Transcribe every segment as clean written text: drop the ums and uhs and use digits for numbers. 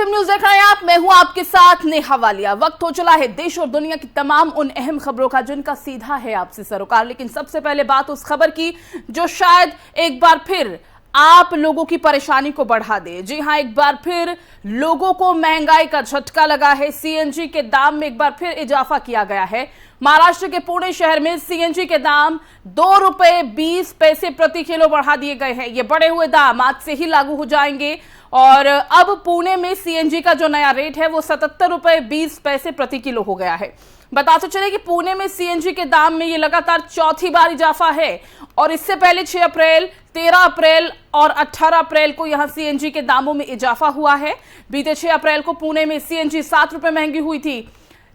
FM news देख रहे हैं आप, मैं हूं आपके साथ नेहा वालिया। वक्त हो चला है देश और दुनिया की तमाम उन अहम खबरों का जिनका सीधा है आपसे सरोकार। लेकिन सबसे पहले बात उस खबर की जो शायद एक बार फिर आप लोगों की परेशानी को बढ़ा दे। जी हां, एक बार फिर लोगों को महंगाई का झटका लगा है। सीएनजी के दाम में एक बार फिर इजाफा किया गया है। महाराष्ट्र के पुणे शहर में सीएनजी के दाम 2 रुपए 20 पैसे प्रति किलो बढ़ा दिए गए हैं। ये बढ़े हुए दाम आज से ही लागू हो जाएंगे और अब पुणे में सीएनजी का जो नया रेट है वो 77 रुपए 20 पैसे प्रति किलो हो गया है। बताते चले कि पुणे में सीएनजी के दाम में ये लगातार चौथी बार इजाफा है और इससे पहले 6 अप्रैल, 13 अप्रैल और 18 अप्रैल को यहां सीएनजी के दामों में इजाफा हुआ है। बीते 6 अप्रैल को पुणे में सीएनजी 7 रुपए महंगी हुई थी।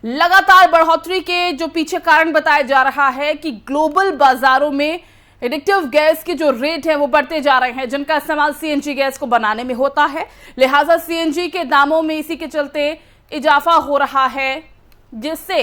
लगातार बढ़ोतरी के जो पीछे कारण बताया जा रहा है कि ग्लोबल बाजारों में एडिक्टिव गैस के जो रेट है वो बढ़ते जा रहे हैं, जिनका इस्तेमाल सीएनजी गैस को बनाने में होता है। लिहाजा सीएनजी के दामों में इसी के चलते इजाफा हो रहा है, जिससे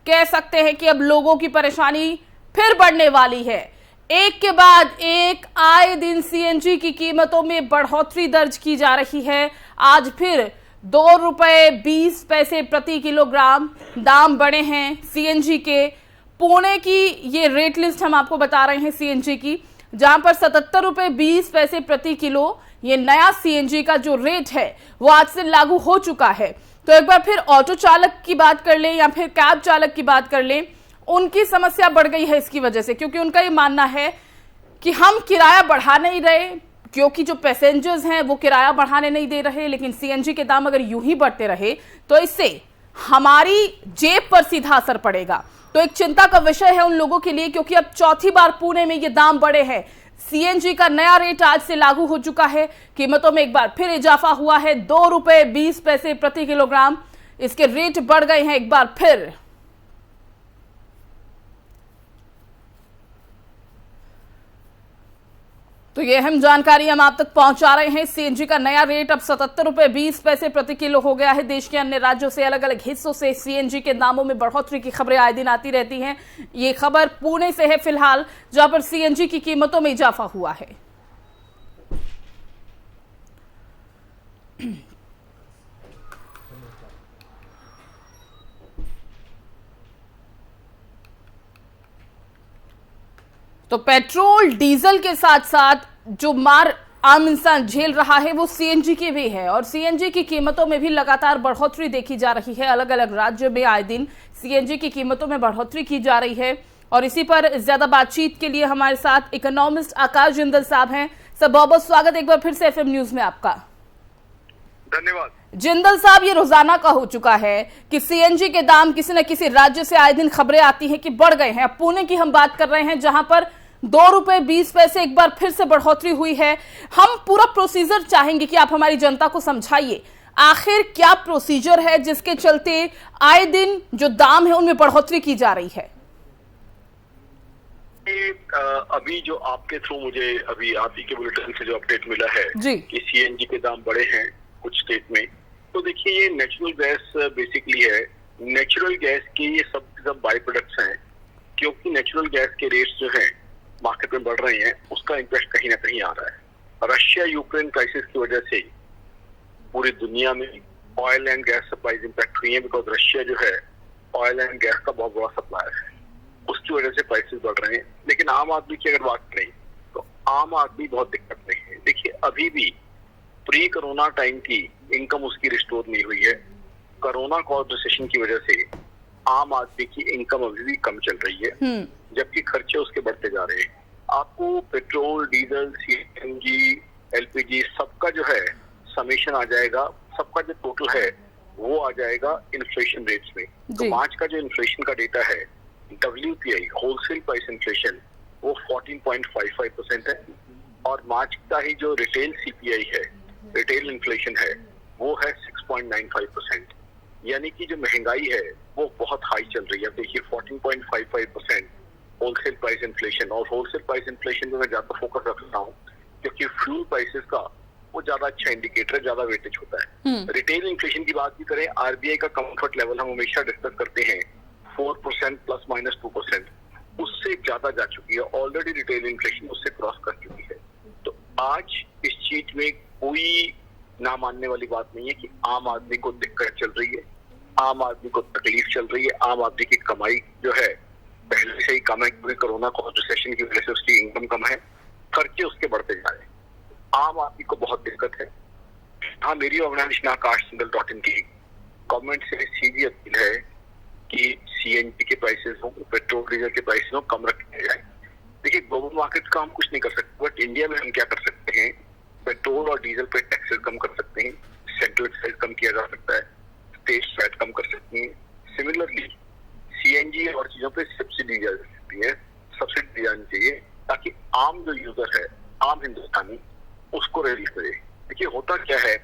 कह सकते हैं कि अब लोगों की परेशानी फिर बढ़ने वाली है। एक के बाद एक आए दिन सीएनजी की कीमतों में बढ़ोतरी दर्ज की जा रही है। आज फिर 2 रुपए 20 पैसे प्रति किलोग्राम दाम बढ़े हैं सीएनजी के। पुणे की ये रेट लिस्ट हम आपको बता रहे हैं सीएनजी की, जहां पर 77 रुपए 20 पैसे प्रति किलो ये नया सीएनजी का जो रेट है वो आज से लागू हो चुका है। तो एक बार फिर ऑटो चालक की बात कर लें या फिर कैब चालक की बात कर लें, उनकी समस्या बढ़ गई है इसकी वजह से, क्योंकि उनका ये मानना है कि हम किराया बढ़ा नहीं रहे, क्योंकि जो पैसेंजर्स हैं वो किराया बढ़ाने नहीं दे रहे, लेकिन सीएनजी के दाम अगर यूं ही बढ़ते रहे तो इससे हमारी जेब पर सीधा असर पड़ेगा। तो एक चिंता का विषय है उन लोगों के लिए, क्योंकि अब चौथी बार पुणे में ये दाम बढ़े हैं। सीएनजी का नया रेट आज से लागू हो चुका है। कीमतों में एक बार फिर इजाफा हुआ है। 2 रुपए 20 पैसे प्रति किलोग्राम इसके रेट बढ़ गए हैं एक बार फिर। तो ये अहम जानकारी हम आप तक पहुंचा रहे हैं। सीएनजी का नया रेट अब 77 रुपए 20 पैसे प्रति किलो हो गया है। देश के अन्य राज्यों से, अलग अलग हिस्सों से सीएनजी के दामों में बढ़ोतरी की खबरें आए दिन आती रहती हैं। ये खबर पुणे से है फिलहाल, जहां पर सीएनजी की कीमतों में इजाफा हुआ है। तो पेट्रोल डीजल के साथ साथ जो मार आम इंसान झेल रहा है वो सीएनजी की भी है, और सीएनजी की कीमतों में भी लगातार बढ़ोतरी देखी जा रही है। अलग अलग राज्यों में आए दिन सीएनजी की कीमतों में बढ़ोतरी की जा रही है। और इसी पर ज्यादा बातचीत के लिए हमारे साथ इकोनॉमिस्ट आकाश जिंदल साहब हैं। सर, बहुत बहुत स्वागत एक बार फिर से एफएम न्यूज में आपका। धन्यवाद। जिंदल साहब, ये रोजाना का हो चुका है कि सीएनजी के दाम किसी न किसी राज्य से आए दिन खबरें आती हैं कि बढ़ गए हैं। पुणे की हम बात कर रहे हैं, जहां पर 2 रुपए 20 पैसे एक बार फिर से बढ़ोतरी हुई है। हम पूरा प्रोसीजर चाहेंगे कि आप हमारी जनता को समझाइए, आखिर क्या प्रोसीजर है जिसके चलते आए दिन जो दाम है उनमें बढ़ोतरी की जा रही है। अभी जो आपके थ्रू मुझे अभी आप ही के बुलेटिन से जो अपडेट मिला है जी कि सीएनजी के दाम बढ़े हैं कुछ स्टेट में, तो देखिए ये नेचुरल गैस बेसिकली है। नेचुरल गैस के ये सब बाई प्रोडक्ट्स हैं। क्योंकि नेचुरल गैस के रेट्स जो हैं मार्केट में बढ़ रहे हैं, उसका इम्पैक्ट कहीं ना कहीं आ रहा है। रशिया यूक्रेन क्राइसिस की वजह से पूरी दुनिया में oil and gas supplies impact हुई है, बिकॉज रशिया जो है ऑयल एंड गैस का बहुत बड़ा सप्लायर है, उसकी वजह से प्राइसेस बढ़ रहे हैं। लेकिन आम आदमी की अगर बात करें तो आम आदमी बहुत दिक्कत में है। देखिए, अभी भी प्री कोरोना टाइम की इनकम उसकी रिस्टोर नहीं हुई है। कोरोना कॉज रिसेशन की वजह से आम आदमी की इनकम अभी भी कम चल रही है, जबकि खर्चे उसके बढ़ते जा रहे हैं। आपको पेट्रोल, डीजल, सीएनजी, एलपीजी सबका जो है समेशन आ जाएगा, सबका जो टोटल है वो आ जाएगा इन्फ्लेशन रेट्स में। तो मार्च का जो इन्फ्लेशन का डेटा है WPI होलसेल प्राइस इन्फ्लेशन वो 14.55% है, और मार्च का ही जो रिटेल CPI है, रिटेल इन्फ्लेशन है, वो है 6.95%। यानी कि जो महंगाई है वो बहुत हाई चल रही है। देखिए 14.55% होलसेल प्राइस इन्फ्लेशन, और होलसेल प्राइस इन्फ्लेशन में मैं ज्यादा फोकस रखता हूँ क्योंकि फ्यूल प्राइसेस का वो ज्यादा अच्छा इंडिकेटर है, ज्यादा वेटेज होता है। रिटेल इन्फ्लेशन की बात भी करें, RBI का कंफर्ट लेवल हम हमेशा डिस्कस करते हैं 4% ±2%, उससे ज्यादा जा चुकी है। ऑलरेडी रिटेल इन्फ्लेशन उससे क्रॉस कर चुकी है। तो आज इस चीज में कोई ना मानने वाली बात नहीं है कि आम आदमी को दिक्कत चल रही है, आम आदमी को तकलीफ चल रही है, आम आदमी की कमाई जो है पहले से ही कम है क्योंकि कोरोना रिसेशन की वजह से उसकी इनकम कम है, खर्चे उसके बढ़ते जा रहे हैं, आम आदमी को बहुत दिक्कत है। हाँ, मेरी ऑर्गेनाइजेशन आकाश.in की गवर्नमेंट से सीधी अपील है कि सीएनजी के प्राइसेस हो, पेट्रोल डीजल के प्राइसेस हो, कम रखे जाए। देखिए, ग्लोबल मार्केट का हम कुछ नहीं कर सकते, बट इंडिया में हम क्या कर सकते हैं, पेट्रोल और डीजल पे टैक्सेस कम कर सकते हैं, सेंट्रल एक्साइज कम किया जा सकता है, स्टेट वैट कम कर सकती हैं। सिमिलरली सीएनजी और चीजों पे सब्सिडी दी जा सकती है, सब्सिडी दी जानी चाहिए ताकि आम जो यूजर है, आम हिंदुस्तानी, उसको रिलीफ मिले। देखिए, होता क्या है,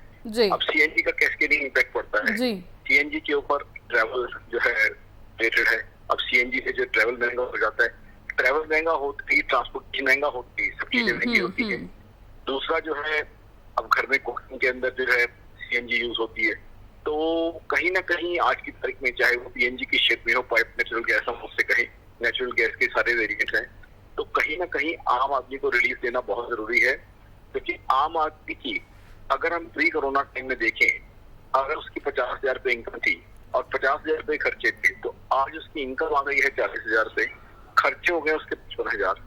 अब सीएनजी का कैस्केडिंग इम्पैक्ट पड़ता है, सीएनजी के ऊपर ट्रैवल जो है रिलेटेड है। अब सीएनजी से जो ट्रैवल महंगा हो जाता है, ट्रैवल महंगा होती है, ट्रांसपोर्टेशन महंगा होती है, सब चीजें महंगी होती है। दूसरा जो है, अब घर में कुकिंग के अंदर जो है सीएनजी यूज होती है, तो कहीं ना कहीं आज की तारीख में चाहे वो पीएनजी की शेप में हो, पाइप नेचुरल गैस, हम उससे कहें नेचुरल गैस के सारे वेरिएंट हैं, तो कहीं ना कहीं आम आदमी को रिलीफ देना बहुत जरूरी है। क्योंकि आम आदमी की अगर हम प्री कोरोना टाइम में देखें, अगर उसकी 50,000 रुपये इनकम थी और 50,000 रुपये खर्चे थे, तो आज उसकी इनकम आ गई है 40,000 रुपये, खर्चे हो गए उसके 55,000।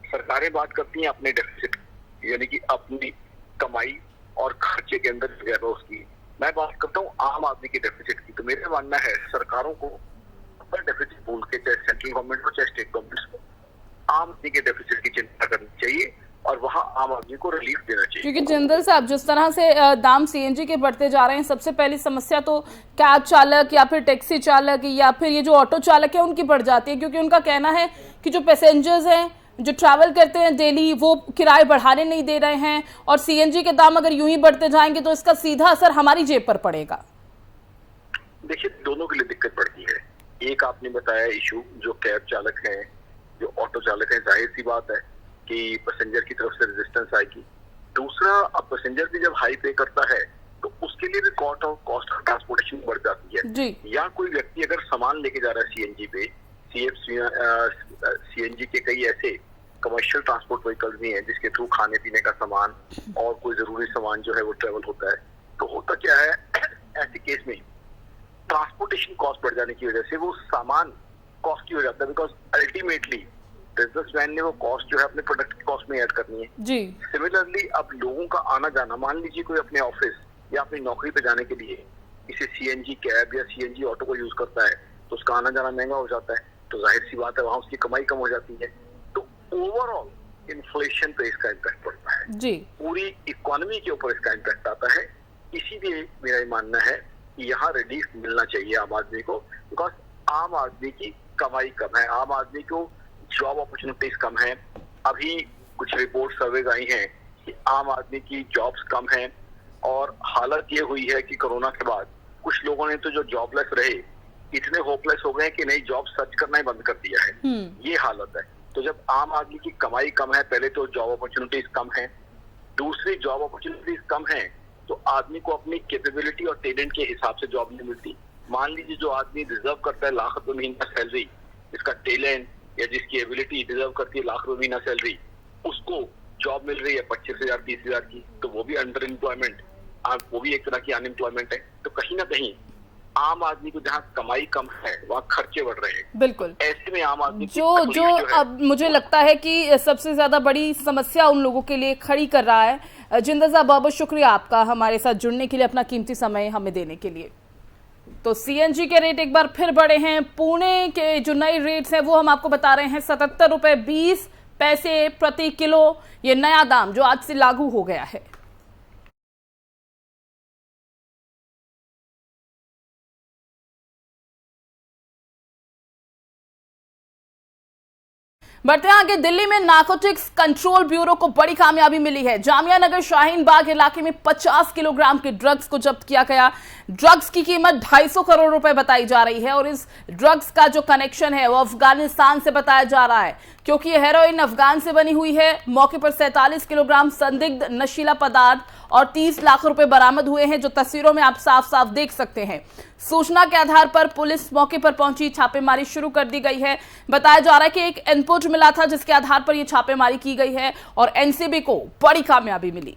सरकारें बात करती हैं अपने डेफिसिट, यानी कि अपनी कमाई और खर्चे के अंदर गैप उसकी। मैं बात करता हूँ आम आदमी के डेफिसिट की। तो मेरा मानना है सरकारों को अपना डेफिसिट भूल के, चाहे सेंट्रल गवर्नमेंट हो चाहे स्टेट गवर्नमेंट को, आम आदमी के डेफिसिट की चिंता करनी चाहिए और वहाँ आम आदमी को रिलीफ देना चाहिए। क्योंकि जिंदल साहब, जिस तरह से दाम सीएनजी के बढ़ते जा रहे हैं, सबसे पहली समस्या तो कैब चालक या फिर टैक्सी चालक या फिर ये जो ऑटो चालक है उनकी बढ़ जाती है, क्योंकि उनका कहना है कि जो पैसेंजर्स हैं जो ट्रैवल करते हैं डेली, वो किराए बढ़ाने नहीं दे रहे हैं, और सीएनजी के दाम अगर यूं ही बढ़ते जाएंगे तो इसका सीधा असर हमारी जेब पर पड़ेगा। देखिए, दोनों के लिए दिक्कत पड़ती है। एक आपने बताया इशू, जो कैब चालक है, जो ऑटो चालक है, जाहिर सी बात है कि पैसेंजर की तरफ से रेजिस्टेंस आएगी। दूसरा, अब पैसेंजर भी जब हाई पे करता है तो उसके लिए भी कॉस्ट ऑफ ट्रांसपोर्टेशन बढ़ जाती है। या कोई व्यक्ति अगर सामान लेके जा रहा है सीएनजी पे, सीएनजी के कई ऐसे कमर्शियल ट्रांसपोर्ट व्हीकल्स भी हैं जिसके थ्रू खाने पीने का सामान और कोई जरूरी सामान जो है वो ट्रेवल होता है। तो होता क्या है, ऐसे केस में ट्रांसपोर्टेशन कॉस्ट बढ़ जाने की वजह से वो सामान कॉस्टली हो जाता है, बिकॉज अल्टीमेटली बिजनेसमैन ने वो कॉस्ट जो है अपने प्रोडक्ट की कॉस्ट में ऐड करनी है जी। सिमिलरली अब लोगों का आना जाना, मान लीजिए कोई अपने ऑफिस या अपनी नौकरी पे जाने के लिए किसी सीएनजी कैब या सीएनजी ऑटो को यूज करता है, तो उसका आना जाना महंगा हो जाता है, तो जाहिर सी बात है वहां उसकी कमाई कम हो जाती है। तो ओवरऑल इन्फ्लेशन पे इसका इम्पैक्ट पड़ता है जी, पूरी इकोनॉमी के ऊपर इसका इम्पैक्ट आता है। इसीलिए मेरा ये मानना है कि यहाँ रिलीफ मिलना चाहिए आम आदमी को, बिकॉज आम आदमी की कमाई कम है, आम आदमी को जॉब अपॉर्चुनिटीज कम है। अभी कुछ रिपोर्ट सर्वेज आई हैं कि आम आदमी की जॉब्स कम हैं, और हालत ये हुई है कि कोरोना के बाद कुछ लोगों ने तो जो जॉबलेस रहे इतने होपलेस हो गए कि नई जॉब सर्च करना ही बंद कर दिया है। ये हालत है। तो जब आम आदमी की कमाई कम है, पहले तो जॉब अपॉर्चुनिटीज कम है, दूसरी जॉब अपॉर्चुनिटीज कम है, तो आदमी को अपनी कैपेबिलिटी और टैलेंट के हिसाब से जॉब नहीं मिलती। मान लीजिए जो आदमी डिजर्व करता है लाख रुपए महीना सैलरी, जिसका टैलेंट या जिसकी एबिलिटी डिजर्व करती है लाख रुपए महीना सैलरी, उसको जॉब मिल रही है 25,000 30,000 की, तो वो भी अंडर एम्प्लॉयमेंट, वो भी एक तरह की अनएम्प्लॉयमेंट है। तो कहीं ना कहीं आम आदमी को जहाँ कमाई कम है वहाँ खर्चे बढ़ रहे हैं। बिल्कुल, ऐसे में आम आदमी जो अब मुझे लगता है कि सबसे ज्यादा बड़ी समस्या उन लोगों के लिए खड़ी कर रहा है। जिंदल साहब, बहुत बहुत शुक्रिया आपका हमारे साथ जुड़ने के लिए, अपना कीमती समय हमें देने के लिए। तो सीएनजी के रेट एक बार फिर बढ़े हैं। पुणे के जो नए रेट्स हैं वो हम आपको बता रहे हैं, 77 रुपए 20 पैसे प्रति किलो, ये नया दाम जो आज से लागू हो गया है। बढ़ते हैं आगे, दिल्ली में नारकोटिक्स कंट्रोल ब्यूरो को बड़ी कामयाबी मिली है। जामिया नगर शाहीन बाग इलाके में 50 किलोग्राम के ड्रग्स को जब्त किया गया। ड्रग्स की कीमत 250 करोड़ रुपए बताई जा रही है, और इस ड्रग्स का जो कनेक्शन है वो अफगानिस्तान से बताया जा रहा है, क्योंकि ये हेरोइन अफगान से बनी हुई है। मौके पर 47 किलोग्राम संदिग्ध नशीला पदार्थ और 30 लाख रुपए बरामद हुए हैं, जो तस्वीरों में आप साफ साफ देख सकते हैं। सूचना के आधार पर पुलिस मौके पर पहुंची, छापेमारी शुरू कर दी गई है। बताया जा रहा है कि एक इनपुट मिला था जिसके आधार पर यह छापेमारी की गई है और एनसीबी को बड़ी कामयाबी मिली।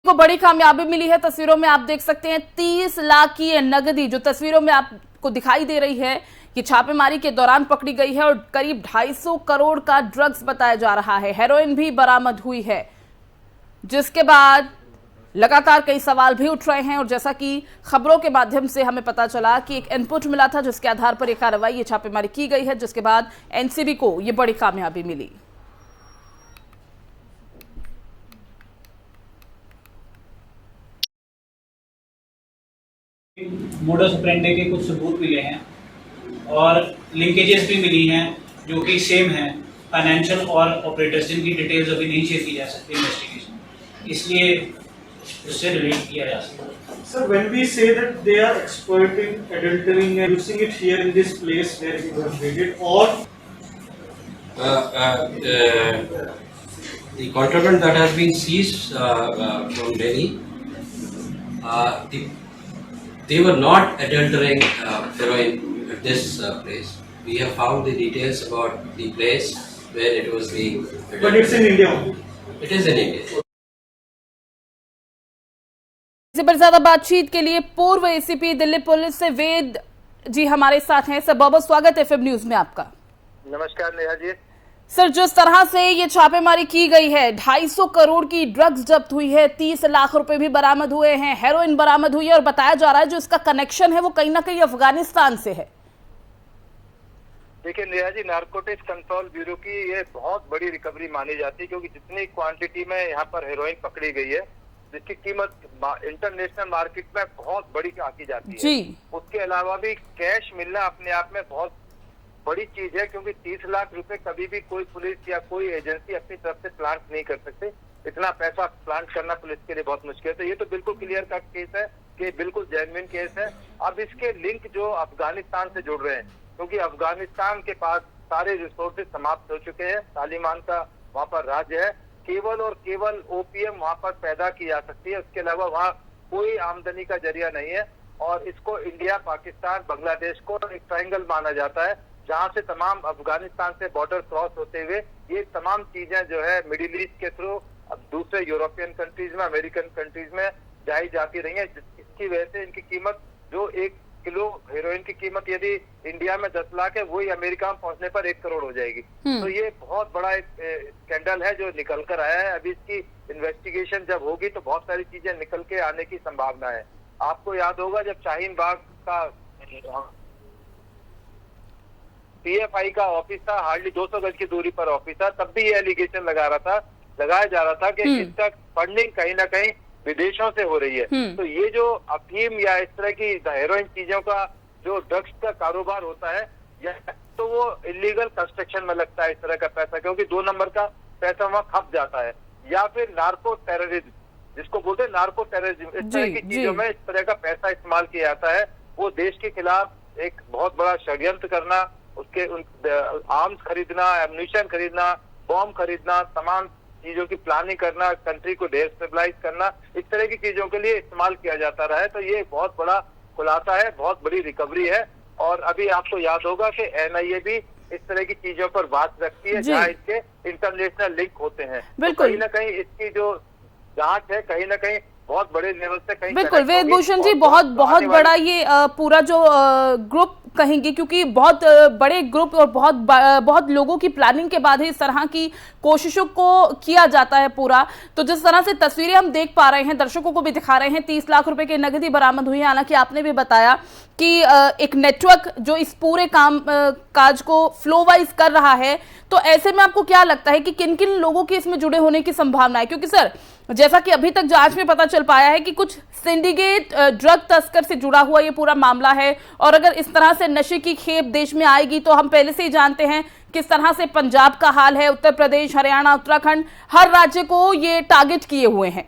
को बड़ी कामयाबी मिली है। तस्वीरों में आप देख सकते हैं 30 लाख की ये नगदी जो तस्वीरों में आपको दिखाई दे रही है, ये छापेमारी के दौरान पकड़ी गई है और करीब 250 करोड़ का ड्रग्स बताया जा रहा है। हेरोइन भी बरामद हुई है, जिसके बाद लगातार कई सवाल भी उठ रहे हैं और जैसा कि खबरों के माध्यम से हमें पता चला कि एक इनपुट मिला था जिसके आधार पर यह कार्रवाई, ये छापेमारी की गई है, जिसके बाद एनसीबी को ये बड़ी कामयाबी मिली। मोडस ऑपरेंडी के कुछ सबूत मिले हैं और लिंकेजेस भी मिली हैं जो कि सेम हैं फाइनेंशियल और ऑपरेटर्स, जिनकी डिटेल्स अभी नहीं शेयर की जा सकती इन्वेस्टिगेशन, इसलिए उससे रिलेट किया जा सकता है। Sir, when we say that they are exploiting, adultering and using it here in this place where we were raided, or the contraband that has been seized from Delhi, they were not adulterating heroin at this place. We have found the details about the place where it was being adulterated. but it's in India only. It is in India. इसी पर ज्यादा बातचीत के लिए पूर्व ACP Delhi police से वेद जी हमारे साथ हैं। सर, बहुत बहुत स्वागत है एफएम न्यूज में आपका। नमस्कार नेहा जी। सर, जिस तरह से ये छापेमारी की गई है, 250 करोड़ की ड्रग्स जब्त हुई है, 30 लाख रुपए भी बरामद हुए हैं, हेरोइन बरामद हुई है और बताया जा रहा है जो इसका कनेक्शन है वो कहीं ना कहीं अफगानिस्तान से है। देखिए Neha ji, narcotics control bureau की ये बहुत बड़ी रिकवरी मानी जाती है, क्योंकि जितनी क्वांटिटी में यहाँ पर हेरोइन पकड़ी गई है जिसकी कीमत इंटरनेशनल मार्केट में बहुत बड़ी आकी जाती है जी। उसके अलावा भी कैश मिलना अपने आप में बहुत बड़ी चीज है, क्योंकि 30 लाख रुपए कभी भी कोई पुलिस या कोई एजेंसी अपनी तरफ से प्लांट नहीं कर सकते। इतना पैसा प्लांट करना पुलिस के लिए बहुत मुश्किल है। तो ये तो बिल्कुल क्लियर कट केस है कि बिल्कुल जेन्युइन केस है। अब इसके लिंक जो अफगानिस्तान से जुड़ रहे हैं, क्योंकि अफगानिस्तान के पास सारे रिसोर्सेज समाप्त हो चुके हैं, तालिबान का वहाँ पर राज्य है, केवल और केवल ओपीएम वहाँ पर पैदा की जा सकती है, उसके अलावा वहाँ कोई आमदनी का जरिया नहीं है। और इसको इंडिया, पाकिस्तान, बांग्लादेश को एक ट्रायंगल माना जाता है, जहाँ से तमाम अफगानिस्तान से बॉर्डर क्रॉस होते हुए ये तमाम चीजें जो है मिडिल ईस्ट के थ्रू अब दूसरे यूरोपियन कंट्रीज में, अमेरिकन कंट्रीज में जाई जाती रही है। इसकी वजह से इनकी कीमत, जो 1 किलो हेरोइन की कीमत यदि इंडिया में 10 लाख है, वही अमेरिका में पहुंचने पर 1 करोड़ हो जाएगी। तो ये बहुत बड़ा एक स्कैंडल है जो निकल कर आया है। अभी इसकी इन्वेस्टिगेशन जब होगी तो बहुत सारी चीजें निकल के आने की संभावना है। आपको याद होगा जब शाहीन बाग का पीएफआई का ऑफिस था, हार्डली 200 गज की दूरी पर ऑफिस था, तब भी ये एलिगेशन लगाया जा रहा था कि इसका फंडिंग कहीं ना कहीं विदेशों से हो रही है। तो ये जो अफीम या इस तरह की हेरोइन चीजों का जो ड्रग्स का कारोबार होता है, या तो वो इलीगल कंस्ट्रक्शन में लगता है इस तरह का पैसा, क्योंकि 2 नंबर का पैसा वहाँ खप जाता है, या फिर नार्को टेररिज्म जिसको बोलते हैं, नार्को टेररिज्म, इस तरह की चीजों में इस तरह का पैसा इस्तेमाल किया जाता है। वो देश के खिलाफ एक बहुत बड़ा षड्यंत्र करना, उसके आर्म्स खरीदना, एम्यूनिशन खरीदना, बॉम्ब खरीदना, तमाम चीजों की प्लानिंग करना, कंट्री को डिस्टेबलाइज करना, इस तरह की चीजों के लिए इस्तेमाल किया जाता रहा है। तो ये बहुत बड़ा खुलासा है, बहुत बड़ी रिकवरी है। और अभी आपको याद होगा कि एनआईए भी इस तरह की चीजों पर बात रखती है जहाँ इसके इंटरनेशनल लिंक होते हैं। तो कहीं ना कहीं इसकी जो जांच है कहीं ना कहीं बहुत बड़े लेवल से कहीं बिल्कुल वेद भूषण जी, बहुत बड़ा ये पूरा जो ग्रुप कहेंगे, क्योंकि बहुत बड़े ग्रुप और बहुत लोगों की प्लानिंग के बाद ही इस तरह की कोशिशों को किया जाता है पूरा। तो जिस तरह से तस्वीरें हम देख पा रहे हैं, दर्शकों को भी दिखा रहे हैं, 30 लाख रुपए की नगदी बरामद हुई है। हालांकि आपने भी बताया कि एक नेटवर्क जो इस पूरे काज को फ्लो वाइज कर रहा है, तो ऐसे में आपको क्या लगता है कि किन किन लोगों के इसमें जुड़े होने की संभावना है? क्योंकि सर, जैसा कि अभी तक जांच में पता चल पाया है कि कुछ सिंडिकेट ड्रग तस्कर से जुड़ा हुआ ये पूरा मामला है, और अगर इस तरह से नशे की खेप देश में आएगी तो हम पहले से ही जानते हैं किस तरह से पंजाब का हाल है, उत्तर प्रदेश, हरियाणा, उत्तराखंड, हर राज्य को ये टारगेट किए हुए हैं।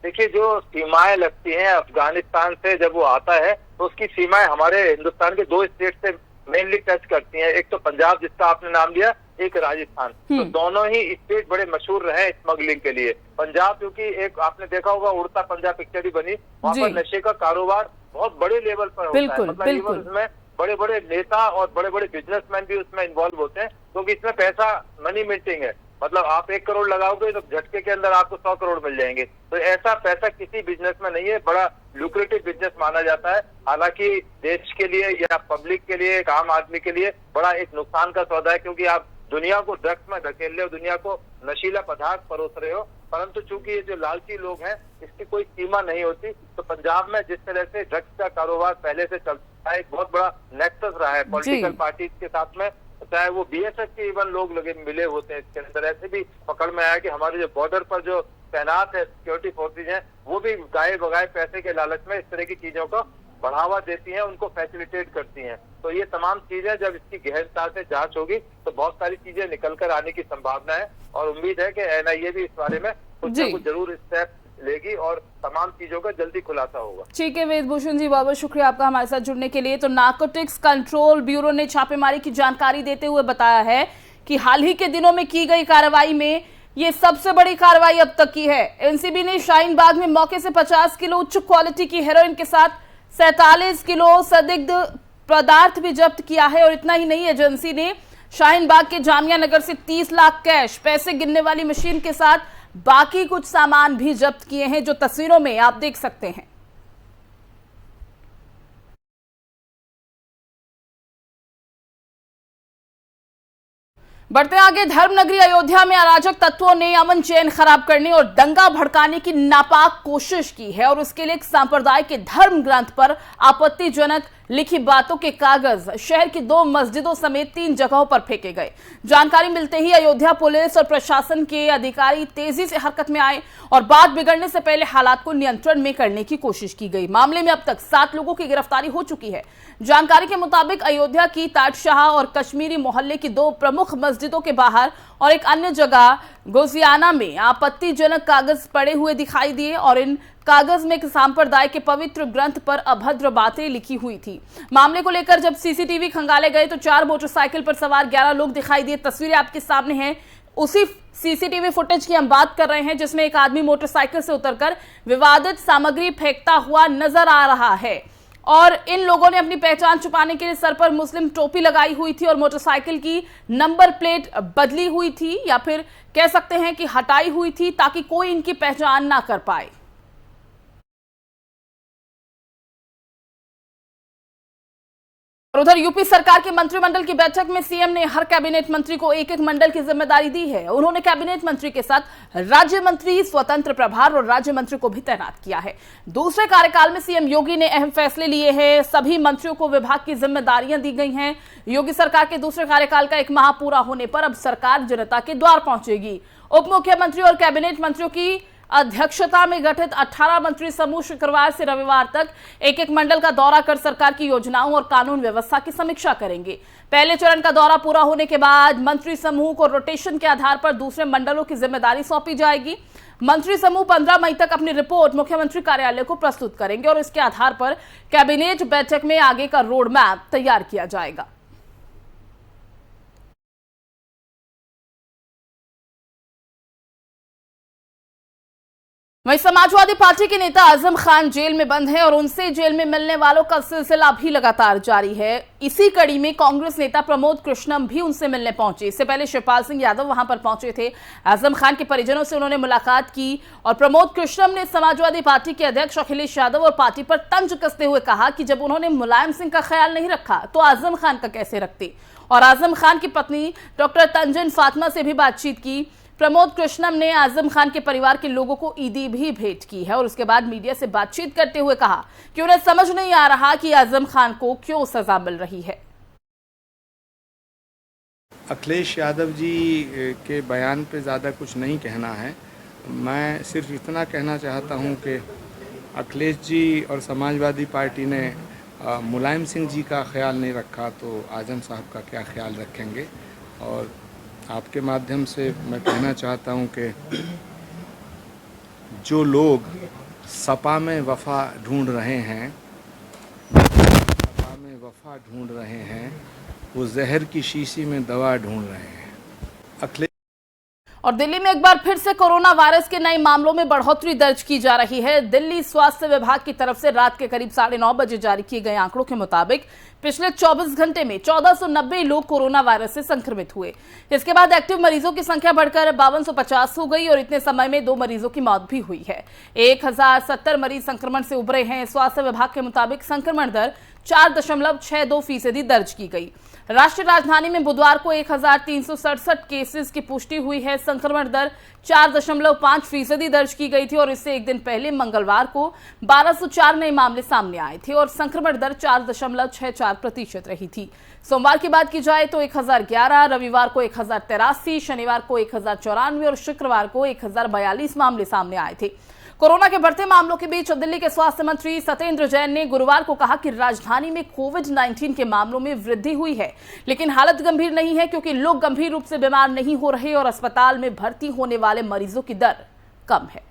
देखिए, जो सीमाएं लगती हैं अफगानिस्तान से, जब वो आता है तो उसकी सीमाएं हमारे हिंदुस्तान के 2 स्टेट से मेनली टच करती हैं। एक तो पंजाब जिसका आपने नाम लिया, एक राजस्थान। तो दोनों ही स्टेट बड़े मशहूर रहे स्मगलिंग के लिए। पंजाब क्योंकि एक आपने देखा होगा उड़ता पंजाब पिक्चर ही बनी, वहाँ पर नशे का कारोबार बहुत बड़े लेवल पर होता है। मतलब उसमें बड़े बड़े नेता और बड़े बड़े बिजनेसमैन भी उसमें इन्वॉल्व होते हैं, क्योंकि इसमें पैसा मनी मिंटिंग है। मतलब आप 1 करोड़ लगाओगे तो झटके के अंदर आपको 100 करोड़ मिल जाएंगे। तो ऐसा पैसा किसी बिजनेस में नहीं है, बड़ा लुक्रेटिव बिजनेस माना जाता है। हालांकि देश के लिए या पब्लिक के लिए, एक आम आदमी के लिए बड़ा एक नुकसान का सौदा है, क्योंकि आप दुनिया को ड्रग्स में धकेल रहे हो, दुनिया को नशीला पदार्थ परोस रहे हो। परंतु चूंकि ये जो लालची लोग हैं, इसकी कोई सीमा नहीं होती। तो पंजाब में जिस तरह से ड्रग्स का कारोबार पहले से चलता है, एक बहुत बड़ा नेक्सस रहा है पॉलिटिकल पार्टीज के साथ में, चाहे वो बीएसएफ के इवन लोग लगे मिले होते हैं इसके अंदर। ऐसे भी पकड़ में आया कि हमारे जो बॉर्डर पर जो तैनात है सिक्योरिटी फोर्सेज हैं, वो भी गाये बगाए पैसे के लालच में इस तरह की चीजों को बढ़ावा देती हैं, उनको फैसिलिटेट करती हैं। तो ये तमाम चीजें जब इसकी गहनता से जांच होगी तो बहुत सारी चीजें निकल कर आने की संभावना है, और उम्मीद है कि एनआईए भी इस बारे में कुछ न कुछ जरूर स्टेप लेगी और तमाम चीजों का जल्दी खुलासा होगा। ठीक है वेदभूषण जी, बहुत बहुत शुक्रिया आपका हमारे साथ जुड़ने के लिए। तो नारकोटिक्स कंट्रोल ब्यूरो ने छापेमारी की जानकारी देते हुए बताया है कि हाल ही के दिनों में की गई कार्रवाई में ये सबसे बड़ी कार्रवाई अब तक की है। एनसीबी ने शाहीन बाग में मौके से 50 किलो उच्च क्वालिटी की हेरोइन के साथ 47 किलो संदिग्ध पदार्थ भी जब्त किया है। और इतना ही नहीं, एजेंसी ने शाहीन बाग के जामिया नगर से 30 लाख कैश, पैसे गिनने वाली मशीन के साथ बाकी कुछ सामान भी जब्त किए हैं, जो तस्वीरों में आप देख सकते हैं। बढ़ते आगे, धर्मनगरी अयोध्या में अराजक तत्वों ने अमन चैन खराब करने और दंगा भड़काने की नापाक कोशिश की है, और उसके लिए एक सांप्रदाय के धर्म ग्रंथ पर आपत्तिजनक लिखी बातों के कागज शहर की 2 मस्जिदों समेत 3 जगहों पर फेंके गए। जानकारी मिलते ही अयोध्या पुलिस और प्रशासन के अधिकारी तेजी से हरकत में आए और बात बिगड़ने से पहले हालात को नियंत्रण में करने की कोशिश की गई। मामले में अब तक 7 लोगों की गिरफ्तारी हो चुकी है। जानकारी के मुताबिक अयोध्या की ताजशाह और कश्मीरी मोहल्ले की 2 प्रमुख मस्जिदों के बाहर और एक अन्य जगह गोजियाना में आपत्तिजनक कागज पड़े हुए दिखाई दिए, और इन कागज में एक सांप्रदाय के पवित्र ग्रंथ पर अभद्र बातें लिखी हुई थी। मामले को लेकर जब सीसीटीवी खंगाले गए तो 4 मोटरसाइकिल पर सवार 11 लोग दिखाई दिए। तस्वीरें आपके सामने हैं, उसी सीसीटीवी फुटेज की हम बात कर रहे हैं, जिसमें एक आदमी मोटरसाइकिल से उतरकर विवादित सामग्री फेंकता हुआ नजर आ रहा है। और इन लोगों ने अपनी पहचान छुपाने के लिए सर पर मुस्लिम टोपी लगाई हुई थी और मोटरसाइकिल की नंबर प्लेट बदली हुई थी, या फिर कह सकते हैं कि हटाई हुई थी, ताकि कोई इनकी पहचान ना कर पाए। और उधर यूपी सरकार के मंत्रिमंडल की बैठक में सीएम ने हर कैबिनेट मंत्री को एक-एक मंडल की जिम्मेदारी दी है। उन्होंने कैबिनेट मंत्री के साथ राज्य मंत्री, स्वतंत्र प्रभार और राज्य मंत्री को भी तैनात किया है। दूसरे कार्यकाल में सीएम योगी ने अहम फैसले लिए हैं। सभी मंत्रियों को विभाग की जिम्मेदारियां दी गई हैं। योगी सरकार के दूसरे कार्यकाल का 1 माह पूरा होने पर अब सरकार जनता के द्वार पहुंचेगी। उप मुख्यमंत्री और कैबिनेट मंत्रियों की अध्यक्षता में गठित 18 मंत्री समूह शुक्रवार से रविवार तक एक-एक मंडल का दौरा कर सरकार की योजनाओं और कानून व्यवस्था की समीक्षा करेंगे। पहले चरण का दौरा पूरा होने के बाद मंत्री समूह को रोटेशन के आधार पर दूसरे मंडलों की जिम्मेदारी सौंपी जाएगी। मंत्री समूह 15 मई तक अपनी रिपोर्ट मुख्यमंत्री कार्यालय को प्रस्तुत करेंगे और इसके आधार पर कैबिनेट बैठक में आगे का रोड मैप तैयार किया जाएगा। वहीं समाजवादी पार्टी के नेता आजम खान जेल में बंद हैं और उनसे जेल में मिलने वालों का सिलसिला भी लगातार जारी है। इसी कड़ी में कांग्रेस नेता प्रमोद कृष्णम भी उनसे मिलने पहुंचे। इससे पहले शिवपाल सिंह यादव वहां पर पहुंचे थे। आजम खान के परिजनों से उन्होंने मुलाकात की और प्रमोद कृष्णम ने समाजवादी पार्टी के अध्यक्ष अखिलेश यादव और पार्टी पर तंज कसते हुए कहा कि जब उन्होंने मुलायम सिंह का ख्याल नहीं रखा तो आजम खान का कैसे रखते। और आजम खान की पत्नी डॉक्टर तंजिन फातिमा से भी बातचीत की। प्रमोद कृष्णम ने आजम खान के परिवार के लोगों को ईदी भी भेंट की है और उसके बाद मीडिया से बातचीत करते हुए कहा कि उन्हें समझ नहीं आ रहा कि आजम खान को क्यों सजा मिल रही है। अखिलेश यादव जी के बयान पे ज़्यादा कुछ नहीं कहना है। मैं सिर्फ इतना कहना चाहता हूं कि अखिलेश जी और समाजवादी पार्टी ने मुलायम सिंह जी का ख्याल नहीं रखा तो आजम साहब का क्या ख्याल रखेंगे। और आपके माध्यम से मैं कहना चाहता हूं कि जो लोग सपा में वफा ढूंढ रहे हैं, वो जहर की शीशी में दवा ढूंढ रहे हैं। और दिल्ली में एक बार फिर से कोरोना वायरस के नए मामलों में बढ़ोतरी दर्ज की जा रही है। दिल्ली स्वास्थ्य विभाग की तरफ से रात के करीब 9:30 बजे जारी किए गए आंकड़ों के मुताबिक पिछले 24 घंटे में 1490 लोग कोरोना वायरस से संक्रमित हुए। इसके बाद एक्टिव मरीजों की संख्या बढ़कर 5250 हो गई और इतने समय में 2 मरीजों की मौत भी हुई है। 1070 मरीज संक्रमण से उबरे हैं। स्वास्थ्य विभाग के मुताबिक संक्रमण दर 4.62% दर्ज की गई। राष्ट्रीय राजधानी में बुधवार को 1367 केसेस की पुष्टि हुई है। संक्रमण दर 4.5% दर्ज की गई थी और इससे एक दिन पहले मंगलवार को 1204 नए मामले सामने आए थे और संक्रमण दर 4.64% रही थी। सोमवार की बात की जाए तो 1011, रविवार को 1083, शनिवार को 1094 और शुक्रवार को 1042 मामले सामने आए थे। कोरोना के बढ़ते मामलों के बीच दिल्ली के स्वास्थ्य मंत्री सत्येंद्र जैन ने गुरुवार को कहा कि राजधानी में कोविड-19 के मामलों में वृद्धि हुई है, लेकिन हालत गंभीर नहीं है क्योंकि लोग गंभीर रूप से बीमार नहीं हो रहे और अस्पताल में भर्ती होने वाले मरीजों की दर कम है।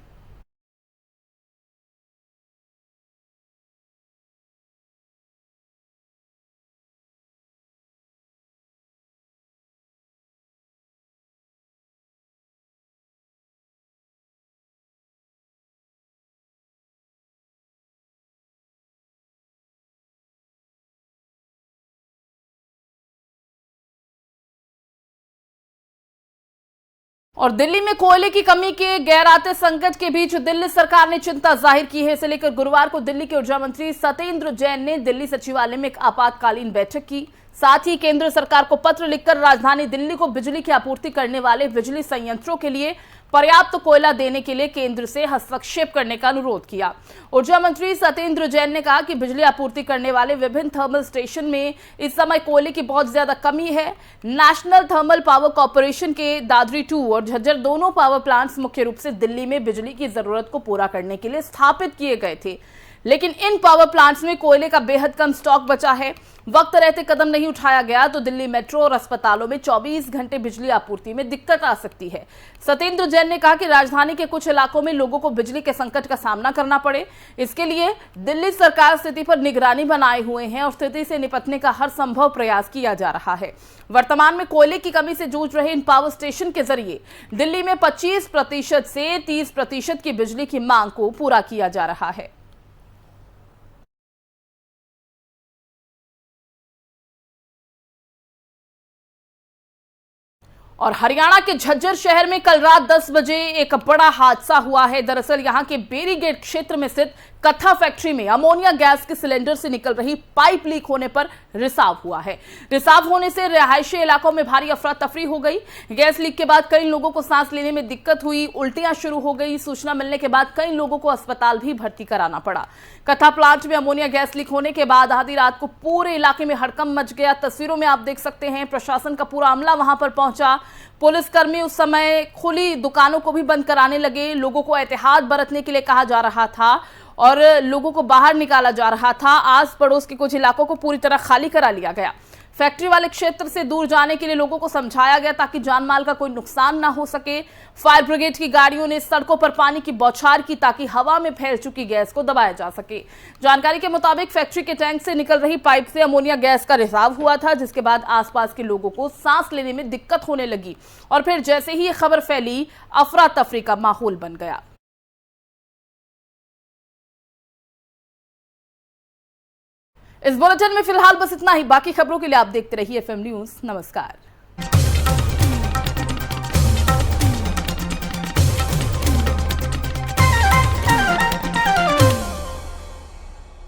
और दिल्ली में कोयले की कमी के गहराते संकट के बीच दिल्ली सरकार ने चिंता जाहिर की है। इसे लेकर गुरुवार को दिल्ली के ऊर्जा मंत्री सत्येंद्र जैन ने दिल्ली सचिवालय में एक आपातकालीन बैठक की। साथ ही केंद्र सरकार को पत्र लिखकर राजधानी दिल्ली को बिजली की आपूर्ति करने वाले बिजली संयंत्रों के लिए पर्याप्त कोयला देने के लिए केंद्र से हस्तक्षेप करने का अनुरोध किया। ऊर्जा मंत्री सत्येंद्र जैन ने कहा कि बिजली आपूर्ति करने वाले विभिन्न थर्मल स्टेशन में इस समय कोयले की बहुत ज्यादा कमी है। नेशनल थर्मल पावर कॉर्पोरेशन के दादरी 2 और झज्जर दोनों पावर प्लांट्स मुख्य रूप से दिल्ली में बिजली की जरूरत को पूरा करने के लिए स्थापित किए गए थे, लेकिन इन पावर प्लांट्स में कोयले का बेहद कम स्टॉक बचा है। वक्त रहते कदम नहीं उठाया गया तो दिल्ली मेट्रो और अस्पतालों में 24 घंटे बिजली आपूर्ति में दिक्कत आ सकती है। सत्येंद्र जैन ने कहा कि राजधानी के कुछ इलाकों में लोगों को बिजली के संकट का सामना करना पड़े, इसके लिए दिल्ली सरकार स्थिति पर निगरानी बनाए हुए हैं और स्थिति से निपटने का हर संभव प्रयास किया जा रहा है। वर्तमान में कोयले की कमी से जूझ रहे इन पावर स्टेशन के जरिए दिल्ली में 25% से 30% की बिजली की मांग को पूरा किया जा रहा है। और हरियाणा के झज्जर शहर में कल रात 10 बजे एक बड़ा हादसा हुआ है। दरअसल यहां के बेरी गेट क्षेत्र में स्थित कथा फैक्ट्री में अमोनिया गैस के सिलेंडर से निकल रही पाइप लीक होने पर रिसाव हुआ है। रिसाव होने से रिहायशी इलाकों में भारी अफरा तफरी हो गई। गैस लीक के बाद कई लोगों को सांस लेने में दिक्कत हुई, उल्टियां शुरू हो गई। सूचना मिलने के बाद कई लोगों को अस्पताल भी भर्ती कराना पड़ा। कथा प्लांट में अमोनिया गैस लीक होने के बाद आधी रात को पूरे इलाके में हड़कंप मच गया। तस्वीरों में आप देख सकते हैं प्रशासन का पूरा अमला वहां पर पहुंचा। पुलिसकर्मी उस समय खुली दुकानों को भी बंद कराने लगे। लोगों को एहतियात बरतने के लिए कहा जा रहा था और लोगों को बाहर निकाला जा रहा था। आस पड़ोस के कुछ इलाकों को पूरी तरह खाली करा लिया गया। फैक्ट्री वाले क्षेत्र से दूर जाने के लिए लोगों को समझाया गया ताकि जानमाल का कोई नुकसान ना हो सके। फायर ब्रिगेड की गाड़ियों ने सड़कों पर पानी की बौछार की ताकि हवा में फैल चुकी गैस को दबाया जा सके। जानकारी के मुताबिक फैक्ट्री के टैंक से निकल रही पाइप से अमोनिया गैस का रिसाव हुआ था, जिसके बाद आसपास के लोगों को सांस लेने में दिक्कत होने लगी और फिर जैसे ही ये खबर फैली अफरा तफरी का माहौल बन गया। इस बुलेटिन में फिलहाल बस इतना ही। बाकी खबरों के लिए आप देखते रहिए FM न्यूज़। नमस्कार।